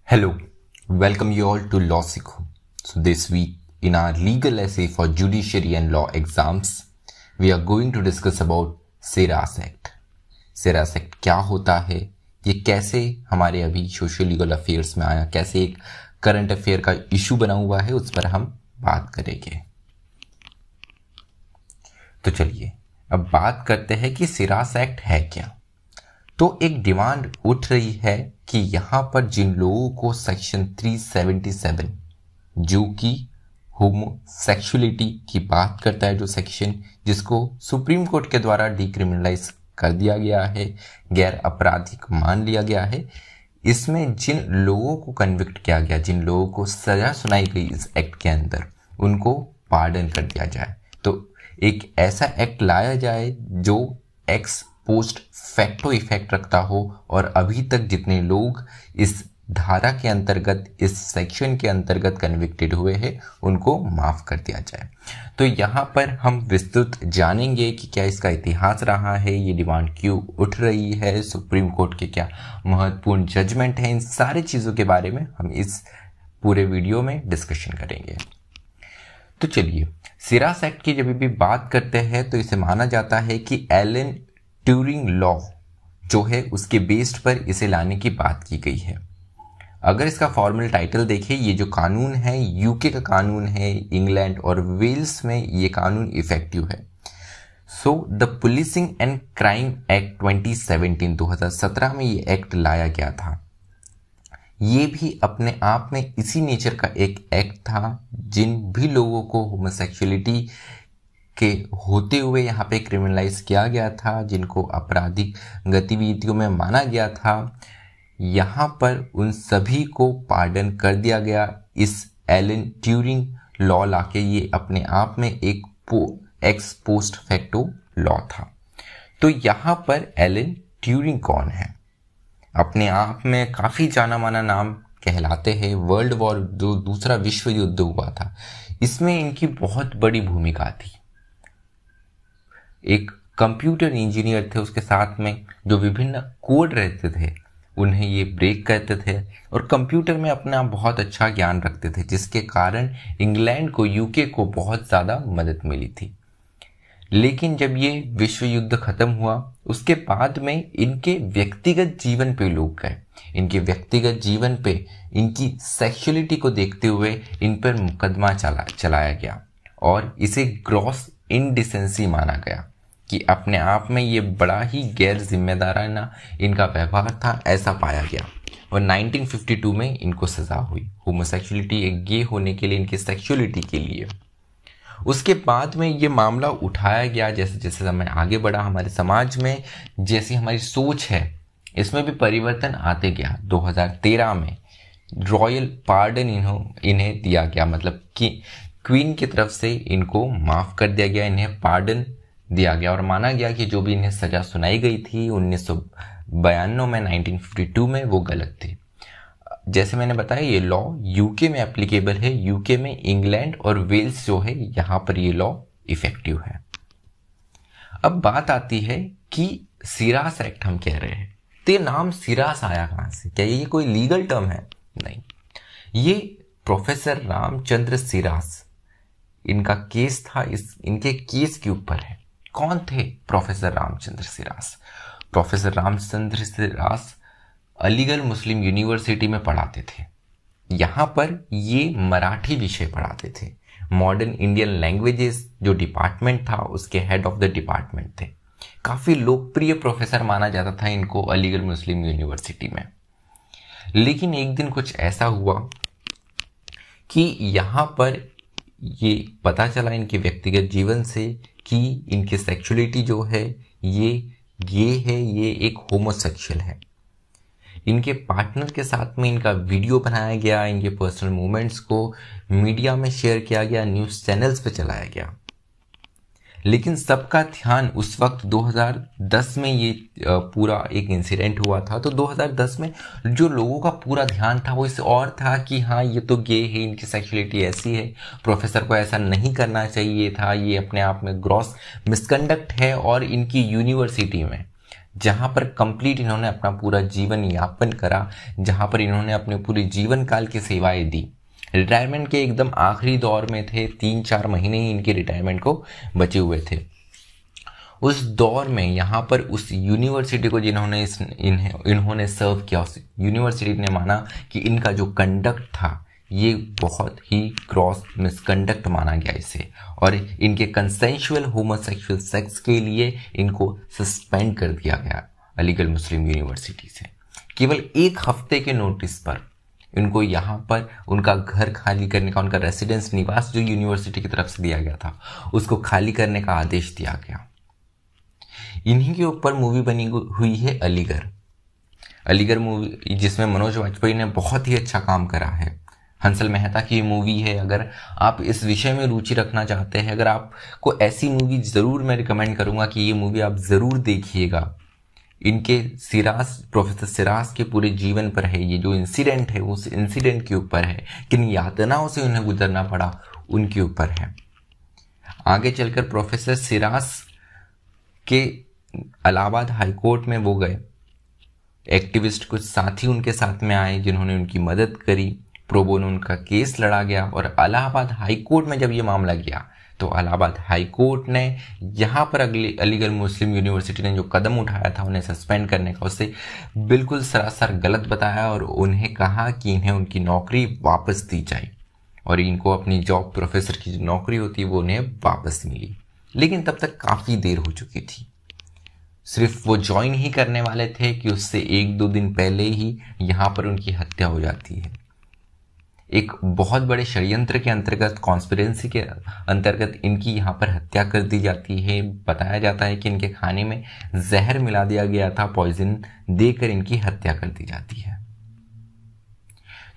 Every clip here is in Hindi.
Hello, welcome you all to Law Sikho. So this week in our legal essay for judiciary and law exams, we are going to discuss about SERAS Act. SERAS Act क्या होता है, ये कैसे हमारे अभी सोशल लीगल अफेयर्स में आया, कैसे एक करंट अफेयर का इशू बना हुआ है, उस पर हम बात करेंगे। तो चलिए अब बात करते हैं कि SERAS Act है क्या। तो एक डिमांड उठ रही है कि यहां पर जिन लोगों को सेक्शन 377 जो कि होमोसेक्सुअलिटी की बात करता है, जो सेक्शन जिसको सुप्रीम कोर्ट के द्वारा डिक्रिमिनलाइज कर दिया गया है, गैर आपराधिक मान लिया गया है, इसमें जिन लोगों को कन्विक्ट किया गया, जिन लोगों को सजा सुनाई गई इस एक्ट के अंदर, उनको पार्डन कर दिया जाए। तो एक ऐसा एक्ट लाया जाए जो एक्स पोस्ट फैक्टो इफेक्ट रखता हो और अभी तक जितने लोग इस धारा के अंतर्गत, इस सेक्शन के अंतर्गत कन्विक्टेड हुए हैं, उनको माफ कर दिया जाए। तो यहाँ पर हम विस्तृत जानेंगे कि क्या इसका इतिहास रहा है, ये डिमांड क्यों उठ रही है, सुप्रीम कोर्ट के क्या महत्वपूर्ण जजमेंट है, इन सारी चीज़ों के बारे में हम इस पूरे वीडियो में डिस्कशन करेंगे। तो चलिए, SERAS एक्ट की जब भी बात करते हैं तो इसे माना जाता है कि एलन ट्यूरिंग लॉ जो है उसके बेस्ड पर इसे लाने की बात की गई है। अगर इसका फॉर्मल टाइटल देखें, ये जो कानून है यूके का कानून है, इंग्लैंड और वेल्स में ये कानून इफेक्टिव है। So the policing and crime act 2017 में ये एक्ट लाया गया था। ये भी अपने आप में इसी नेचर का एक एक्ट था, जिन भी लोगों को होमोसेक्सुअलिटी के होते हुए यहाँ पे क्रिमिनलाइज किया गया था, जिनको आपराधिक गतिविधियों में माना गया था, यहाँ पर उन सभी को पार्डन कर दिया गया इस एलन ट्यूरिंग लॉ लाके। ये अपने आप में एक एक्स पोस्ट फैक्टो लॉ था। तो यहाँ पर एलन ट्यूरिंग कौन है? अपने आप में काफ़ी जाना माना नाम कहलाते हैं। वर्ल्ड वॉर जो दूसरा विश्व युद्ध हुआ था, इसमें इनकी बहुत बड़ी भूमिका थी। एक कंप्यूटर इंजीनियर थे, उसके साथ में जो विभिन्न कोड रहते थे उन्हें ये ब्रेक करते थे और कंप्यूटर में अपना बहुत अच्छा ज्ञान रखते थे, जिसके कारण इंग्लैंड को, यूके को बहुत ज़्यादा मदद मिली थी। लेकिन जब ये विश्व युद्ध खत्म हुआ, उसके बाद में इनके व्यक्तिगत जीवन पे लोग गए। इनके व्यक्तिगत जीवन पे इनकी सेक्सुअलिटी को देखते हुए इन पर मुकदमा चलाया गया और इसे ग्रॉस इनडिसेंसी माना गया कि अपने आप में ये बड़ा ही गैर जिम्मेदाराना इनका व्यवहार था, ऐसा पाया गया। और 1952 में इनको सजा हुई होमोसेक्सुअलिटी, एक गे होने के लिए, इनकी सेक्सुअलिटी के लिए। उसके बाद में ये मामला उठाया गया। जैसे जैसे समय आगे बढ़ा हमारे समाज में, जैसी हमारी सोच है, इसमें भी परिवर्तन आते गया। 2013 में रॉयल पार्डन इन्हें दिया गया, मतलब कि क्वीन की तरफ से इनको माफ कर दिया गया, इन्हें पार्डन दिया गया और माना गया कि जो भी इन्हें सजा सुनाई गई थी 1992 में, 1952 में, वो गलत थी। जैसे मैंने बताया, ये लॉ यूके में एप्लीकेबल है। यूके में इंग्लैंड और वेल्स जो है, यहाँ पर ये लॉ इफेक्टिव है। अब बात आती है कि SERAS एक्ट हम कह रहे हैं, तो ये नाम SERAS आया कहाँ से? क्या ये कोई लीगल टर्म है? नहीं, ये प्रोफेसर रामचंद्र SERAS, इनका केस था, इनके केस के ऊपर है। कौन थे professor Ramachandra SERAS? Professor Ramachandra SERAS Aligarh Muslim University में पढ़ाते थे। यहाँ पर ये मराठी विषय पढ़ाते थे। मॉडर्न इंडियन लैंग्वेजेस जो डिपार्टमेंट था, उसके हेड ऑफ द डिपार्टमेंट थे। काफ़ी लोकप्रिय प्रोफेसर माना जाता था इनको अलीगढ़ मुस्लिम यूनिवर्सिटी में। लेकिन एक दिन कुछ ऐसा हुआ कि यहाँ पर ये पता चला इनके व्यक्तिगत जीवन से कि इनकी सेक्सुअलिटी जो है ये है, ये एक होमोसेक्सुअल है। इनके पार्टनर के साथ में इनका वीडियो बनाया गया, इनके पर्सनल मोमेंट्स को मीडिया में शेयर किया गया, न्यूज़ चैनल्स पे चलाया गया। लेकिन सबका ध्यान उस वक्त 2010 में ये पूरा एक इंसिडेंट हुआ था। तो 2010 में जो लोगों का पूरा ध्यान था वो इस और था कि हाँ, ये तो गे है, इनकी सेक्सुअलिटी ऐसी है, प्रोफेसर को ऐसा नहीं करना चाहिए था, ये अपने आप में ग्रॉस मिसकंडक्ट है। और इनकी यूनिवर्सिटी में जहां पर कंप्लीट इन्होंने अपना पूरा जीवन यापन करा, जहां पर इन्होंने अपने पूरे जीवन काल की सेवाएं दी। रिटायरमेंट के एकदम आखिरी दौर में थे, 3-4 महीने ही इनके रिटायरमेंट को बचे हुए थे। उस दौर में यहाँ पर उस यूनिवर्सिटी को जिन्होंने इन्होंने सर्व किया, उस यूनिवर्सिटी ने माना कि इनका जो कंडक्ट था ये बहुत ही क्रॉस मिसकंडक्ट माना गया इसे, और इनके कंसेंशुअल होमोसेक्सुअल सेक्स के लिए इनको सस्पेंड कर दिया गया अलीगढ़ मुस्लिम यूनिवर्सिटी से। केवल 1 हफ्ते के नोटिस पर इनको यहाँ पर उनका घर खाली करने का, उनका रेसिडेंस निवास जो यूनिवर्सिटी की तरफ से दिया गया था उसको खाली करने का आदेश दिया गया। इन्हीं के ऊपर मूवी बनी हुई है अलीगढ़। अलीगढ़ मूवी जिसमें मनोज वाजपेयी ने बहुत ही अच्छा काम करा है। हंसल मेहता की मूवी है। अगर आप इस विषय में रुचि रखना चाहते हैं, अगर आपको ऐसी मूवी ज़रूर मैं रिकमेंड करूंगा कि ये मूवी आप ज़रूर देखिएगा। इनके प्रोफेसर सिराज के पूरे जीवन पर है, ये जो इंसिडेंट है उस इंसिडेंट के ऊपर है, किन यातनाओं से उन्हें गुजरना पड़ा उनके ऊपर है। आगे चलकर प्रोफेसर सिराज के इलाहाबाद हाईकोर्ट में वो गए, एक्टिविस्ट कुछ साथी उनके साथ में आए जिन्होंने उनकी मदद करी, प्रोबोनो उनका केस लड़ा गया, और इलाहाबाद हाईकोर्ट में जब ये मामला गया तो इलाहाबाद हाईकोर्ट ने यहाँ पर अलीगढ़ मुस्लिम यूनिवर्सिटी ने जो कदम उठाया था उन्हें सस्पेंड करने का, उससे बिल्कुल सरासर गलत बताया और उन्हें कहा कि इन्हें उनकी नौकरी वापस दी जाए और इनको अपनी जॉब, प्रोफेसर की जो नौकरी होती है वो उन्हें वापस मिली। लेकिन तब तक काफ़ी देर हो चुकी थी। सिर्फ वो ज्वाइन ही करने वाले थे कि उससे 1-2 दिन पहले ही यहाँ पर उनकी हत्या हो जाती है। एक बहुत बड़े षड्यंत्र के अंतर्गत, कॉन्स्पिरेंसी के अंतर्गत इनकी यहाँ पर हत्या कर दी जाती है। बताया जाता है कि इनके खाने में जहर मिला दिया गया था, पॉइजन देकर इनकी हत्या कर दी जाती है।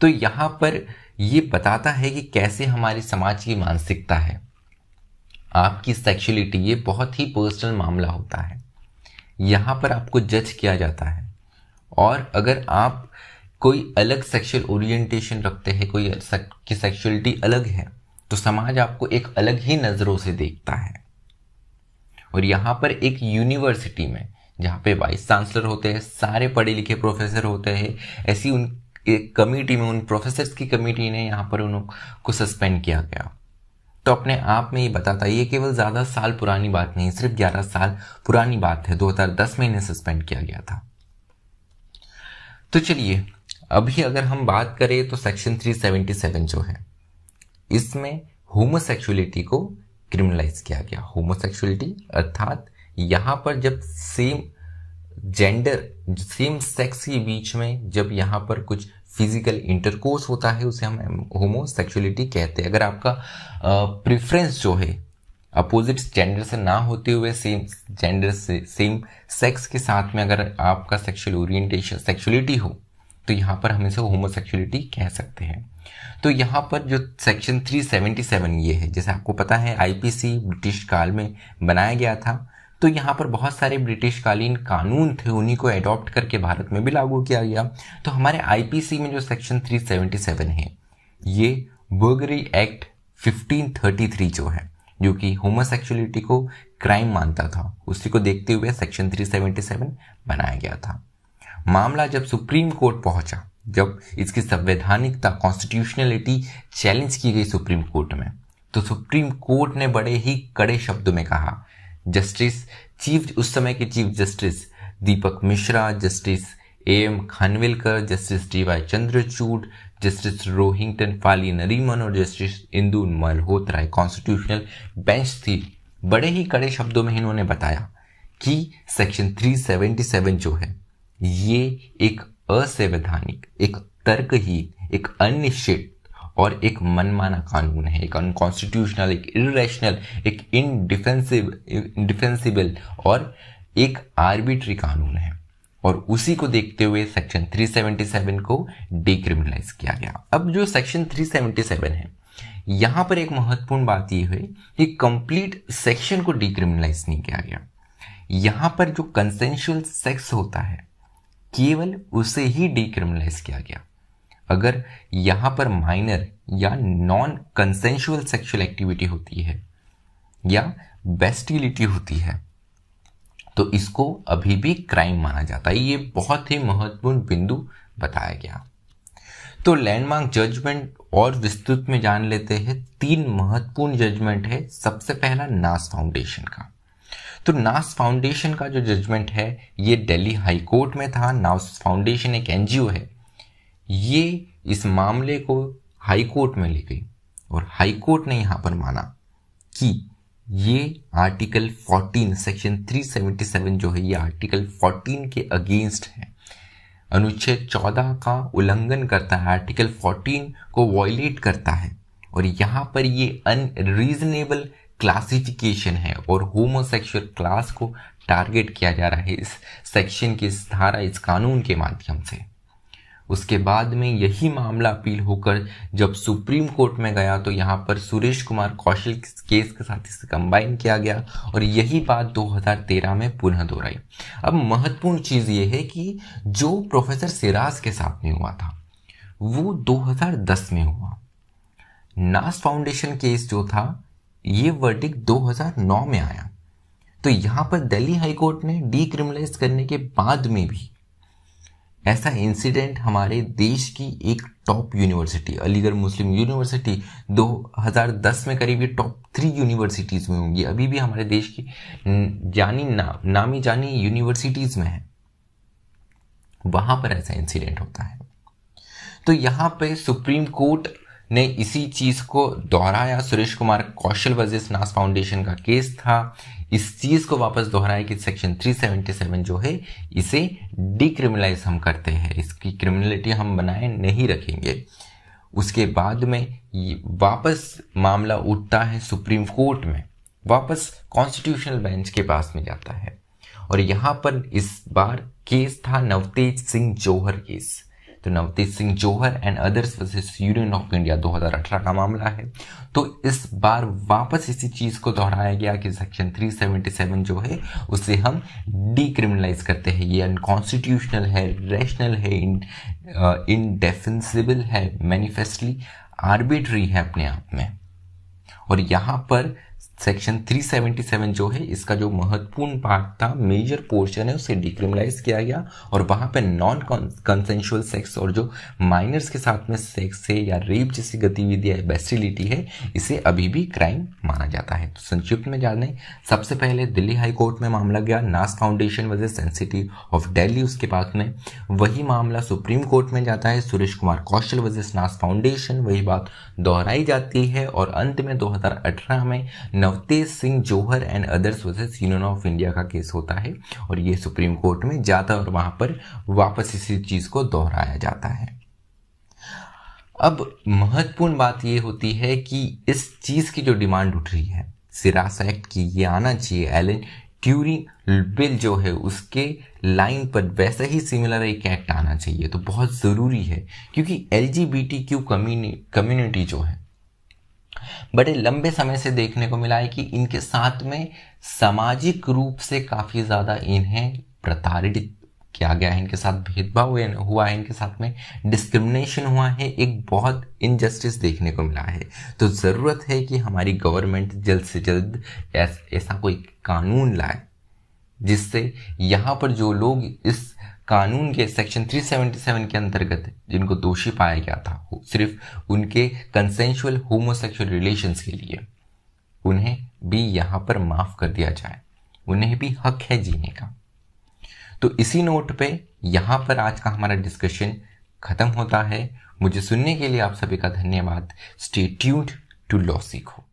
तो यहाँ पर ये बताता है कि कैसे हमारी समाज की मानसिकता है। आपकी सेक्सुअलिटी ये बहुत ही पर्सनल मामला होता है, यहाँ पर आपको जज किया जाता है, और अगर आप कोई अलग सेक्सुअल ओरिएंटेशन रखते हैं, कोई की सेक्सुअलिटी अलग है, तो समाज आपको एक अलग ही नज़रों से देखता है। और यहाँ पर एक यूनिवर्सिटी में जहाँ पे वाइस चांसलर होते हैं, सारे पढ़े लिखे प्रोफेसर होते हैं, ऐसी उन एक कमेटी में, उन प्रोफेसर्स की कमेटी ने यहाँ पर उनको सस्पेंड किया गया। तो अपने आप में ये बताता है, ये केवल ज़्यादा साल पुरानी बात नहीं, सिर्फ 11 साल पुरानी बात है। 2010 में इन्हें सस्पेंड किया गया था। तो चलिए अभी अगर हम बात करें तो सेक्शन 377 जो है, इसमें होमोसेक्सुअलिटी को क्रिमिनलाइज किया गया। होमोसेक्सुअलिटी अर्थात यहाँ पर जब सेम जेंडर, सेम सेक्स के बीच में जब यहाँ पर कुछ फिजिकल इंटरकोर्स होता है उसे हम होमोसेक्सुअलिटी कहते हैं। अगर आपका प्रेफरेंस जो है अपोजिट जेंडर से ना होते हुए सेम जेंडर से, सेम सेक्स के साथ में अगर आपका सेक्सुअल ओरिएंटेशन, सेक्सुअलिटी हो, तो यहाँ पर हम इसे होमोसेक्सुअलिटी कह सकते हैं। तो यहाँ पर जो सेक्शन 377 ये है, जैसे आपको पता है आईपीसी ब्रिटिश काल में बनाया गया था, तो यहाँ पर बहुत सारे ब्रिटिश कालीन कानून थे, उन्हीं को एडॉप्ट करके भारत में भी लागू किया गया। तो हमारे आईपीसी में जो सेक्शन 377 है, ये बर्गरी एक्ट 1533 जो है, जो कि होमोसेक्सुअलिटी को क्राइम मानता था, उसी को देखते हुए सेक्शन 377 बनाया गया था। मामला जब सुप्रीम कोर्ट पहुंचा, जब इसकी संवैधानिकता, कॉन्स्टिट्यूशनलिटी चैलेंज की गई सुप्रीम कोर्ट में, तो सुप्रीम कोर्ट ने बड़े ही कड़े शब्दों में कहा, उस समय के chief justice Deepak Mishra, justice AM Khanwilkar, justice DY Chandrachud, justice Rohinton Fali Nariman और justice Indu Malhotra, constitutional bench थी, बड़े ही कड़े शब्दों में इन्होंने बताया कि सेक्शन 377 जो है ये एक असंवैधानिक, एक तर्कहीन, एक अनिश्चित और एक मनमाना कानून है, एक अनकॉन्स्टिट्यूशनल, एक इरेशनल, एक इंडिफेंसिबल और एक आर्बिट्री कानून है। और उसी को देखते हुए सेक्शन 377 को डिक्रिमिनलाइज किया गया। अब जो सेक्शन 377 है, यहां पर एक महत्वपूर्ण बात यह है कि कंप्लीट सेक्शन को डिक्रिमिनलाइज नहीं किया गया। यहां पर जो कंसेंशुअल सेक्स होता है केवल उसे ही डिक्रिमिनलाइज किया गया। अगर यहां पर माइनर या नॉन कंसेंशुअल सेक्सुअल एक्टिविटी होती है या बेस्टिलिटी होती है, तो इसको अभी भी क्राइम माना जाता है। ये बहुत ही महत्वपूर्ण बिंदु बताया गया। तो लैंडमार्क जजमेंट और विस्तृत में जान लेते हैं। 3 महत्वपूर्ण जजमेंट है। सबसे पहला नास फाउंडेशन का। तो नास फाउंडेशन का जो जजमेंट है ये दिल्ली हाई कोर्ट में था। नास फाउंडेशन एक एनजीओ है। ये इस मामले को हाई कोर्ट में ले गई और हाई कोर्ट ने यहां पर माना कि ये आर्टिकल 14 सेक्शन 377 जो है ये आर्टिकल 14 के अगेंस्ट है, अनुच्छेद 14 का उल्लंघन करता है, आर्टिकल 14 को वॉयलेट करता है और यहाँ पर ये अनरीजनेबल क्लासिफिकेशन है और होमोसेक्सुअल क्लास को टारगेट किया जा रहा है इस सेक्शन की, इस धारा, इस कानून के माध्यम से। उसके बाद में यही मामला अपील होकर जब सुप्रीम कोर्ट में गया तो यहाँ पर सुरेश कुमार कौशल केस के साथ इसे कंबाइन किया गया और यही बात 2013 में पुनः दोहराई। अब महत्वपूर्ण चीज ये है कि जो प्रोफेसर सिराज के साथ में हुआ था वो 2010 में हुआ। नास फाउंडेशन केस जो था ये वर्डिक्ट 2009 में आया। तो यहां पर दिल्ली हाई कोर्ट ने डीक्रिमिनलाइज करने के बाद में भी ऐसा इंसिडेंट हमारे देश की एक top university Aligarh Muslim university 2010 में करीब ये टॉप 3 यूनिवर्सिटीज में होंगी, अभी भी हमारे देश की नामी जानी यूनिवर्सिटीज में है, वहां पर ऐसा इंसिडेंट होता है। तो यहां पे सुप्रीम कोर्ट ने इसी चीज को दोहराया। सुरेश कुमार कौशल वर्सेस नास फाउंडेशन का केस था, इस चीज को वापस दोहराया कि सेक्शन 377 जो है इसे डिक्रिमिनलाइज हम करते हैं, इसकी क्रिमिनलिटी हम बनाए नहीं रखेंगे। उसके बाद में वापस मामला उठता है सुप्रीम कोर्ट में, वापस कॉन्स्टिट्यूशनल बेंच के पास में जाता है और यहां पर इस बार केस था नवतेज सिंह जौहर केस। तो Navtej Singh Johar and others versus Union of India 2018 का मामला है। तो इस बार वापस इसी चीज को दोहराया गया कि सेक्शन 377 जो है उसे हम डिक्रिमिनलाइज करते हैं, ये अनकॉन्स्टिट्यूशनल है, रैशनल है, इनडेफेंसिबल है, मैनिफेस्टली आर्बिट्री है अपने आप में। और यहां पर सेक्शन 377 जो है इसका जो महत्वपूर्ण पार्ट था, मेजर पोर्शन है, उसे डिक्रिमिनलाइज किया गया और वहां पे नॉन कंसेंशुअल सेक्स और जो माइनर्स के साथ में सेक्स है या रेप जैसी गतिविधि है, बेस्टिलिटी है, इसे अभी भी क्राइम माना जाता है। तो संक्षिप्त में जाने, सबसे पहले दिल्ली हाई कोर्ट में मामला गया Naz foundation versus Sun City of Delhi. उसके बाद में वही मामला सुप्रीम कोर्ट में जाता है, सुरेश कुमार कौशल वर्सेस नास फाउंडेशन, वही बात दोहराई जाती है और अंत में 2018 में Navtej Singh Johar and others versus Union of India का केस होता है और ये सुप्रीम कोर्ट में जाता है और वहां पर वापस इसी चीज को दोहराया जाता है। अब महत्वपूर्ण बात ये होती है कि इस चीज की जो डिमांड उठ रही है सिरास एक्ट की, ये आना चाहिए, एलन ट्यूरिंग बिल जो है उसके लाइन पर वैसा ही सिमिलर एक एक्ट आना चाहिए। तो बहुत जरूरी है क्योंकि LGBTQ कम्युनिटी जो है बड़े लंबे समय से देखने को मिला है कि इनके साथ में सामाजिक रूप से काफी ज्यादा इन्हें प्रताड़ित किया गया है, इनके साथ भेदभाव हुआ है, इनके साथ में डिस्क्रिमिनेशन हुआ है, एक बहुत इनजस्टिस देखने को मिला है। तो जरूरत है कि हमारी गवर्नमेंट जल्द से जल्द ऐसा कोई कानून लाए जिससे यहाँ पर जो लोग इस कानून के सेक्शन 377 के अंतर्गत जिनको दोषी पाया गया था सिर्फ उनके कंसेंशुअल होमोसेक्सुअल रिलेशंस के लिए, उन्हें भी यहाँ पर माफ कर दिया जाए, उन्हें भी हक है जीने का। तो इसी नोट पे यहाँ पर आज का हमारा डिस्कशन खत्म होता है। मुझे सुनने के लिए आप सभी का धन्यवाद। स्टे ट्यून्ड टू लॉ सीखो।